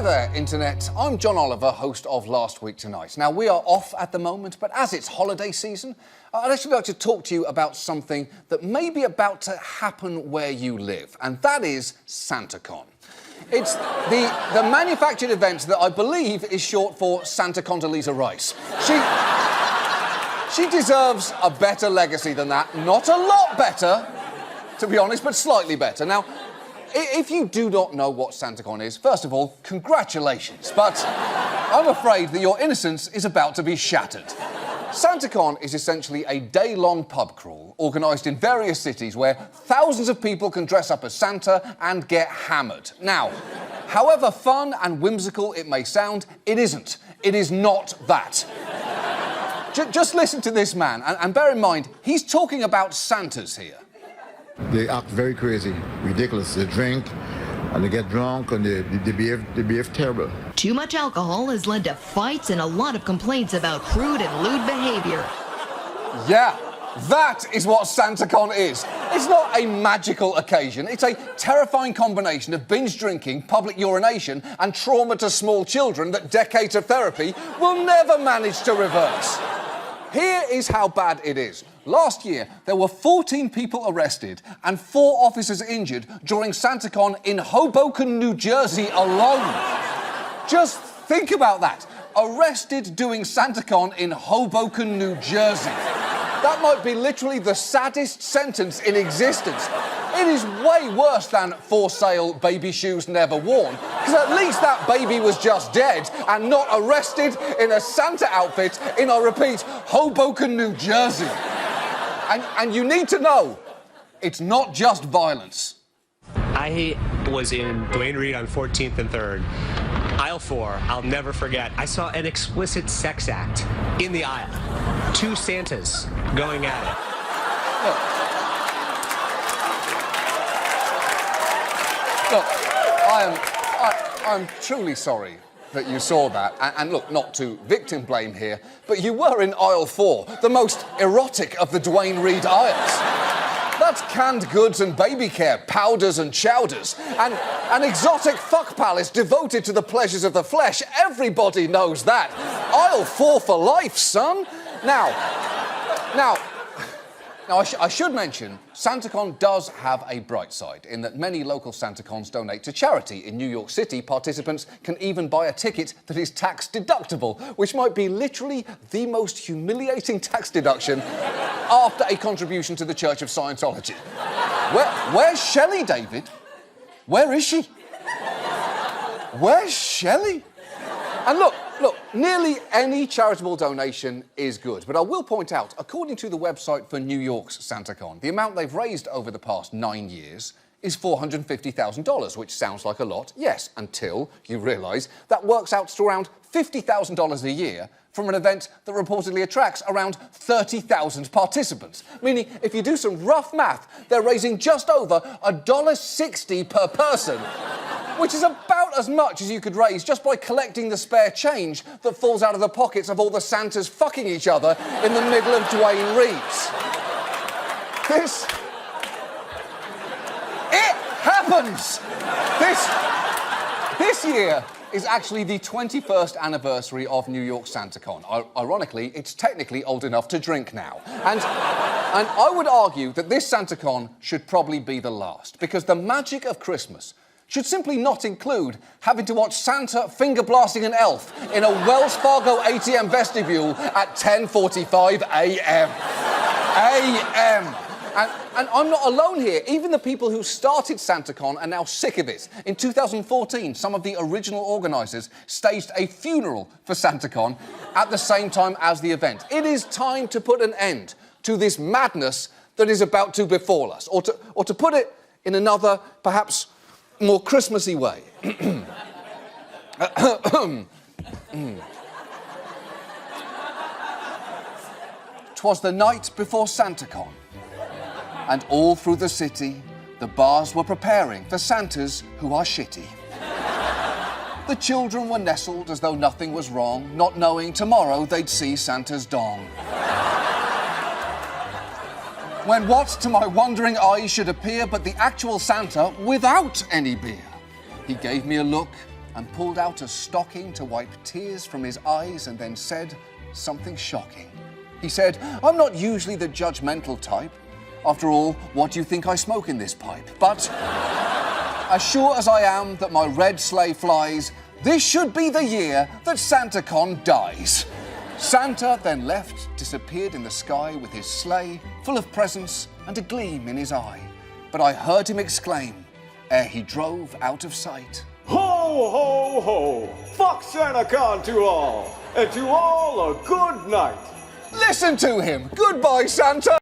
Hi there, Internet. I'm John Oliver, host of Last Week Tonight. Now, we are off at the moment, but as it's holiday season, I'd actually like to talk to you about something that may be about to happen where you live, and that is SantaCon. It's the manufactured event that I believe is short for Santa Condoleezza Rice. She deserves a better legacy than that. Not a lot better, to be honest, but slightly better. Now, if you do not know what SantaCon is, first of all, congratulations. But I'm afraid that your innocence is about to be shattered. SantaCon is essentially a day-long pub crawl organised in various cities where thousands of people can dress up as Santa and get hammered. Now, however fun and whimsical it may sound, it isn't. It is not that. Just listen to this man, and bear in mind, he's talking about Santas here. They act very crazy, ridiculous. They drink, and they get drunk, and they behave terrible. Too much alcohol has led to fights and a lot of complaints about crude and lewd behavior. Yeah, that is what SantaCon is. It's not a magical occasion. It's a terrifying combination of binge drinking, public urination, and trauma to small children that decades of therapy will never manage to reverse. Here is how bad it is. Last year, there were 14 people arrested and 4 officers injured during SantaCon in Hoboken, New Jersey alone. Just think about that. Arrested doing SantaCon in Hoboken, New Jersey. That might be literally the saddest sentence in existence. It is way worse than for sale, baby shoes never worn, because at least that baby was just dead and not arrested in a Santa outfit in, I repeat, Hoboken, New Jersey. And you need to know, it's not just violence. I was in Duane Reade on 14th and 3rd. Aisle 4, I'll never forget. I saw an explicit sex act in the aisle. 2 Santas going at it. Look, I'm truly sorry that you saw that. And look, not to victim blame here, but you were in aisle 4, the most erotic of the Duane Reade aisles. That's canned goods and baby care, powders and chowders, and an exotic fuck palace devoted to the pleasures of the flesh. Everybody knows that. Aisle 4 for life, son. Now, I should mention, SantaCon does have a bright side, in that many local SantaCons donate to charity. In New York City, participants can even buy a ticket that is tax deductible, which might be literally the most humiliating tax deduction after a contribution to the Church of Scientology. Where's Shelley, David? Where is she? Where's Shelley? And look, nearly any charitable donation is good, but I will point out, according to the website for New York's SantaCon, the amount they've raised over the past 9 years is $450,000, which sounds like a lot, yes, until you realise that works out to around $50,000 a year from an event that reportedly attracts around 30,000 participants. Meaning, if you do some rough math, they're raising just over $1.60 per person, which is about as much as you could raise just by collecting the spare change that falls out of the pockets of all the Santas fucking each other in the middle of Duane Reade's. It happens! This year is actually the 21st anniversary of New York SantaCon. Ironically, it's technically old enough to drink now. And I would argue that this SantaCon should probably be the last, because the magic of Christmas should simply not include having to watch Santa finger-blasting an elf in a Wells Fargo ATM vestibule at 10:45 a.m. And I'm not alone here. Even the people who started SantaCon are now sick of it. In 2014, some of the original organisers staged a funeral for SantaCon at the same time as the event. It is time to put an end to this madness that is about to befall us. Or to put it in another, perhaps more Christmassy way. 'Twas the night before SantaCon, and all through the city, the bars were preparing for Santas who are shitty. The children were nestled as though nothing was wrong, not knowing tomorrow they'd see Santa's dong. When what to my wondering eyes should appear but the actual Santa without any beer. He gave me a look and pulled out a stocking to wipe tears from his eyes and then said something shocking. He said, "I'm not usually the judgmental type. After all, what do you think I smoke in this pipe? But as sure as I am that my red sleigh flies, this should be the year that SantaCon dies." Santa then left, disappeared in the sky with his sleigh full of presents and a gleam in his eye. But I heard him exclaim, ere he drove out of sight, Ho, ho, ho! Fuck SantaCon to all, and to all a good night. "Listen to him! Goodbye, Santa!"